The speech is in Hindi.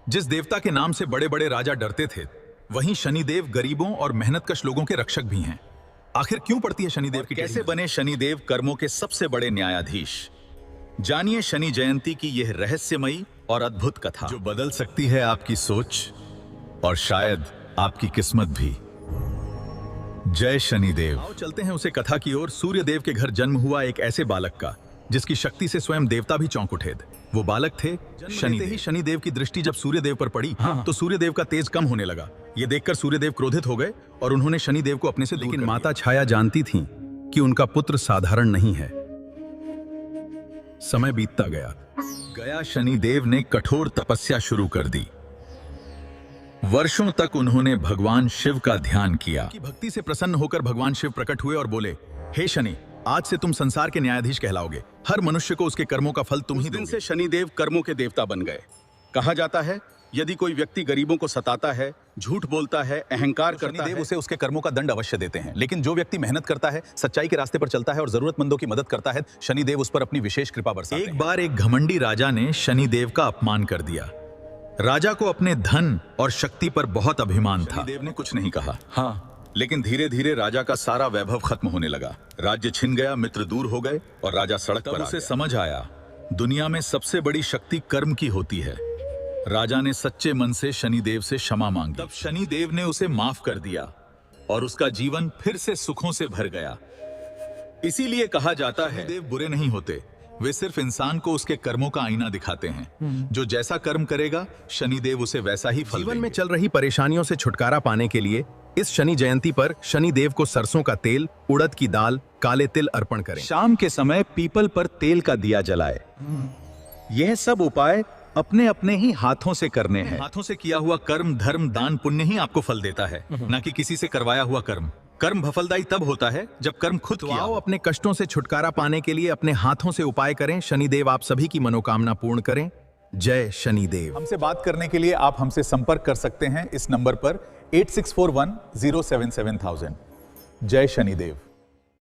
जिस देवता के नाम से बड़े बड़े राजा डरते थे, वहीं शनिदेव गरीबों और मेहनतकश लोगों के रक्षक भी हैं। आखिर क्यों पड़ती है शनिदेव की? कैसे बने शनिदेव कर्मों के सबसे बड़े न्यायाधीश? जानिए शनि जयंती की यह रहस्यमयी और अद्भुत कथा, जो बदल सकती है आपकी सोच और शायद आपकी किस्मत भी। जय शनिदेव। आओ चलते हैं उसे कथा की ओर। सूर्यदेव के घर जन्म हुआ एक ऐसे बालक का जिसकी शक्ति से स्वयं देवता भी चौंक उठे। वो बालक थे शनिदेव। शनिदेव की दृष्टि जब सूर्यदेव पर पड़ी तो सूर्यदेव का तेज कम होने लगा। ये देखकर सूर्यदेव क्रोधित हो गए और उन्होंने शनिदेव को अपने से दूर कर दिया। माता छाया जानती थीं कि उनका पुत्र साधारण नहीं है। समय बीतता गया। शनिदेव ने कठोर तपस्या शुरू कर दी। वर्षों तक उन्होंने भगवान शिव का ध्यान किया। की भक्ति से प्रसन्न होकर भगवान शिव प्रकट हुए और बोले, हे शनि, आज से तुम संसार के न्यायाधीश कहलाओगे। हर मनुष्य को उसके कर्मों का फल तुम ही दोगे। उस दिन से शनिदेव कर्मों के देवता बन गए। कहा जाता है, यदि कोई व्यक्ति गरीबों को सताता है, झूठ बोलता है, अहंकार करता है, उसे उसके कर्मों का दंड अवश्य देते हैं। लेकिन जो व्यक्ति मेहनत करता है, सच्चाई के रास्ते पर चलता है और जरूरतमंदों की मदद करता है, शनिदेव उस पर अपनी विशेष कृपा बरसाते हैं। एक बार एक घमंडी राजा ने शनिदेव का अपमान कर दिया। राजा को अपने धन और शक्ति पर बहुत अभिमान था। शनिदेव ने कुछ नहीं कहा, लेकिन धीरे धीरे राजा का सारा वैभव खत्म होने लगा। राज्य छिन गया, मित्र दूर हो गए और राजा सड़क पर। उसे समझ आया, दुनिया में सबसे बड़ी शक्ति कर्म की होती है। राजा ने सच्चे मन से शनिदेव से क्षमा मांगी। तब शनिदेव ने उसे माफ कर दिया और उसका जीवन फिर से सुखों से भर गया। इसीलिए कहा जाता है, शनिदेव बुरे नहीं होते, वे सिर्फ इंसान को उसके कर्मों का आईना दिखाते हैं। जो जैसा कर्म करेगा, शनिदेव उसे वैसा ही फल देंगे। जीवन में चल रही परेशानियों से छुटकारा पाने के लिए इस शनि जयंती पर शनिदेव को सरसों का तेल, उड़द की दाल, काले तिल अर्पण करें। शाम के समय पीपल पर तेल का दिया जलाए। यह सब उपाय अपने अपने ही हाथों से करने हैं। हाथों से किया हुआ कर्म, धर्म, दान, पुण्य ही आपको फल देता है, न कि किसी से करवाया हुआ कर्म। कर्म फलदायी तब होता है जब कर्म खुद किया हो। अपने कष्टों से छुटकारा पाने के लिए अपने हाथों से उपाय करें। शनिदेव आप सभी की मनोकामना पूर्ण करें। जय शनिदेव। हमसे बात करने के लिए आप हमसे संपर्क कर सकते हैं इस नंबर पर 8641077000। जय शनिदेव।